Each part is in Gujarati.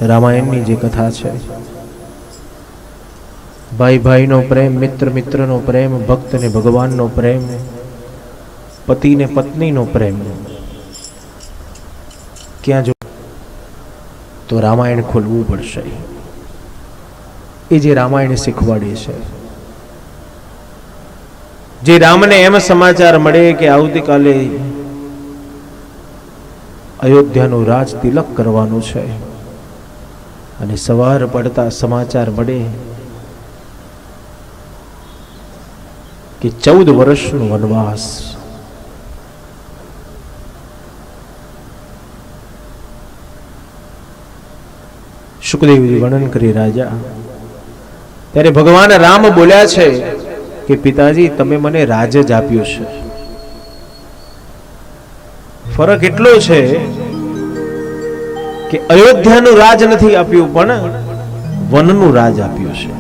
રામાયણની જે કથા છે, ભાઈ ભાઈનો પ્રેમ, મિત્ર મિત્રનો પ્રેમ, ભક્ત ને ભગવાનનો પ્રેમ, પતિ ને પત્નીનો પ્રેમ, ક્યાં જો તો રામાયણ ખોલવું પડશે. એ જે રામાયણ શીખવાડે છે, જે રામને એમ સમાચાર મળે કે આવતીકાલે અયોધ્યાનું રાજ તિલક કરવાનું છે, અને સવાર પડતા સમાચાર મળે કે 14 વર્ષનો વનવાસ. શુકદેવજી વર્ણન કરી રાજા, ત્યારે ભગવાન રામ બોલ્યા છે કે પિતાજી તમે મને રાજ જ આપ્યું છે. ફરક એટલો છે કે અયોધ્યાનું રાજ નથી આપ્યું, પણ વનનું રાજ આપ્યું છે.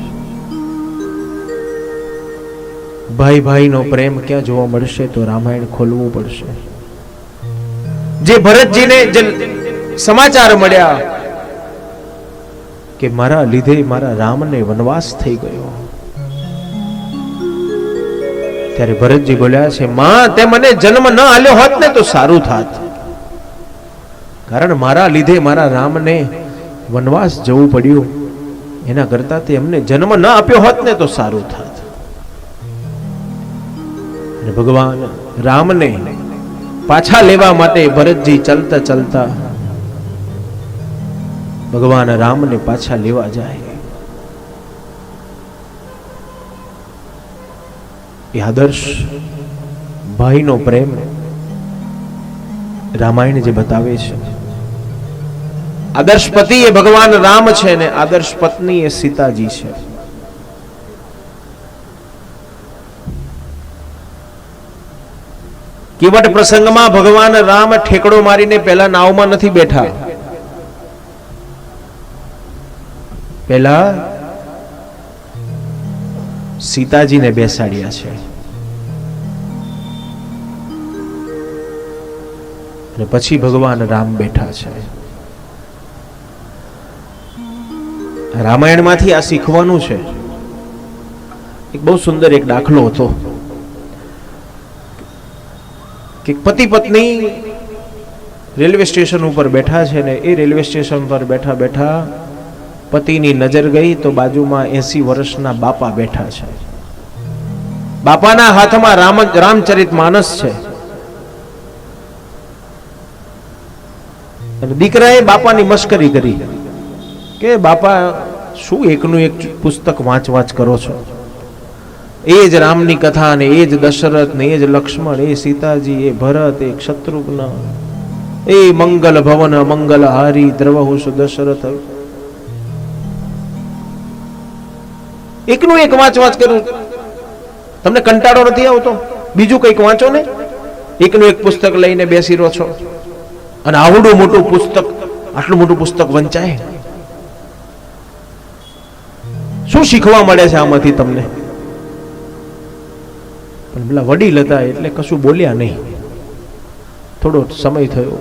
ભાઈ ભાઈનો પ્રેમ ક્યાં જોવા મળશે? તો રામાયણ ખોલવું પડશે. જે ભરતજીને જે સમાચાર મળ્યા કે મારા લીધે મારા રામને વનવાસ થઈ ગયો, ત્યારે ભરતજી બોલ્યા છે, માં તે મને જન્મ ન આલ્યો હોત ને તો સારું થાત, કારણ મારા લીધે મારા રામને વનવાસ જવું પડ્યું, એના કરતા તે અમને જન્મ ન આપ્યો હોત ને તો સારું થાત. અને ભગવાન રામને પાછા લેવા માટે ભરતજી ચાલતા ચાલતા ભગવાન રામને પાછા લેવા જાય. એ આદર્શ ભાઈનો પ્રેમ રામાયણ જે બતાવે છે. આદર્શ પતિ એ ભગવાન રામ છે ને આદર્શ પત્ની એ સીતાજી છે. કેવટ પ્રસંગમાં ભગવાન રામ ઠેકડો મારીને પહેલા નાવમાં નથી બેઠા, પહેલા સીતાજીને બેસાડ્યા છે, અને પછી ભગવાન રામ બેઠા છે. રામાયણમાંથી આ શીખવાનું છે. એક બહુ સુંદર એક દાખલો હતો કે પતિ પત્ની રેલવે સ્ટેશન ઉપર બેઠા છે, ને એ રેલવે સ્ટેશન પર બેઠા બેઠા પતિની નજર ગઈ તો બાજુમાં 80 વર્ષના બાપા બેઠા છે. બાપાના હાથમાં રામચરિત માનસ છે, અને દીકરાએ બાપાની મશ્કરી કરી કે બાપા શું એકનું એક પુસ્તક વાંચ કરો છો? એ જ રામની કથા ને એ જ દશરથ ને એ જ લક્ષ્મણ, એ સીતાજી, એ ભરત, એ શત્રુઘ્ન, એ મંગલ ભવન મંગલ હારી દ્રવહુષ દશરથ. એકનું એક વાંચ કરું, તમને કંટાળો નથી આવતો? બીજું કંઈક વાંચો ને. એકનું એક પુસ્તક લઈને બેસી રહો છો, અને આવડું મોટું પુસ્તક, આટલું મોટું પુસ્તક વંચાય? શું શીખવા મળે છે આમાંથી તમને? પણ પેલા વડીલ હતા એટલે કશું બોલ્યા નહીં. થોડો સમય થયો,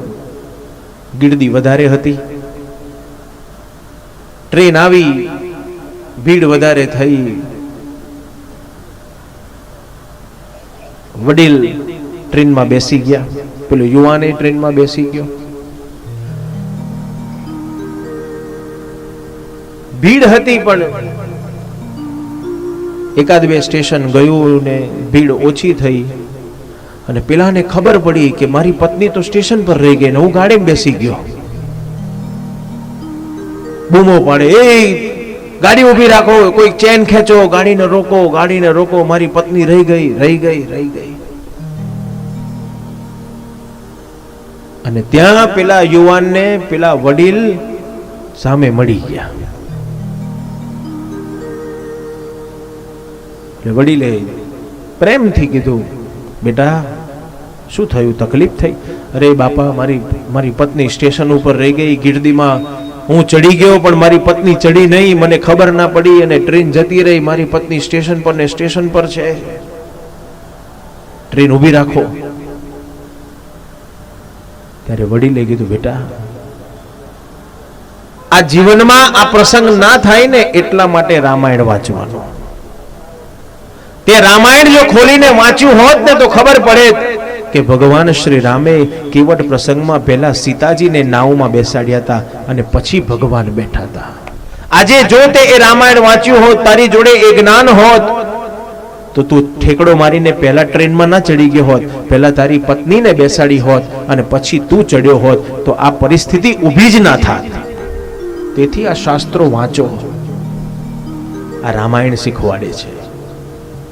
ગીરદી વધારે હતી, ટ્રેન આવી, ભીડ વધારે થઈ, વડીલ ટ્રેનમાં બેસી ગયા, પેલો યુવાને ટ્રેનમાં બેસી ગયો. ભીડ હતી પણ એકાદ બે સ્ટેશન ગયું ને ભીડ ઓછી થઈ, અને પેલાને ખબર પડી કે મારી પત્ની તો સ્ટેશન પર રહી ગઈ ને હું ગાડીમાં બેસી ગયો. બૂમો પાડે, એ ગાડી ઉભી રાખો, કોઈ ચેન ખેંચો, ગાડીને રોકો, ગાડીને રોકો, મારી પત્ની રહી ગઈ. અને ત્યાં પેલા યુવાનને પેલા વડીલ સામે મળી ગયા. વડીલે પ્રેમથી કીધું, બેટા શું થયું, તકલીફ થઈ? અરે બાપા, મારી પત્ની સ્ટેશન ઉપર રહી ગઈ, ગીરદીમાં હું ચડી ગયો પણ મારી પત્ની ચડી નહીં, મને ખબર ના પડી અને ટ્રેન જતી રહી. મારી પત્ની સ્ટેશન પર ને સ્ટેશન પર છે, ટ્રેન ઊભી રાખો. ત્યારે વડીલે કીધું, બેટા આ જીવનમાં આ પ્રસંગ ના થાય ને એટલા માટે રામાયણ વાંચવાનું. તે રામાયણ જો ખોલીને વાંચ્યું હોત ને તો ખબર પડે કે ભગવાન શ્રી રામે કેવટ પ્રસંગમાં પહેલા સીતાજીને નાવમાં બેસાડ્યા હતા અને પછી ભગવાન બેઠા હતા. આજે જો તે એ રામાયણ વાંચ્યું હોત, તારી જોડે એ જ્ઞાન હોત, તો તું ઠેકડો મારીને પહેલા ટ્રેનમાં ના ચડી ગયો હોત, પહેલા તારી પત્નીને બેસાડી હોત અને પછી તું ચડ્યો હોત, તો આ પરિસ્થિતિ ઊભી જ ના થાત. તેથી આ શાસ્ત્રો વાંચો. આ રામાયણ શીખવાડે છે.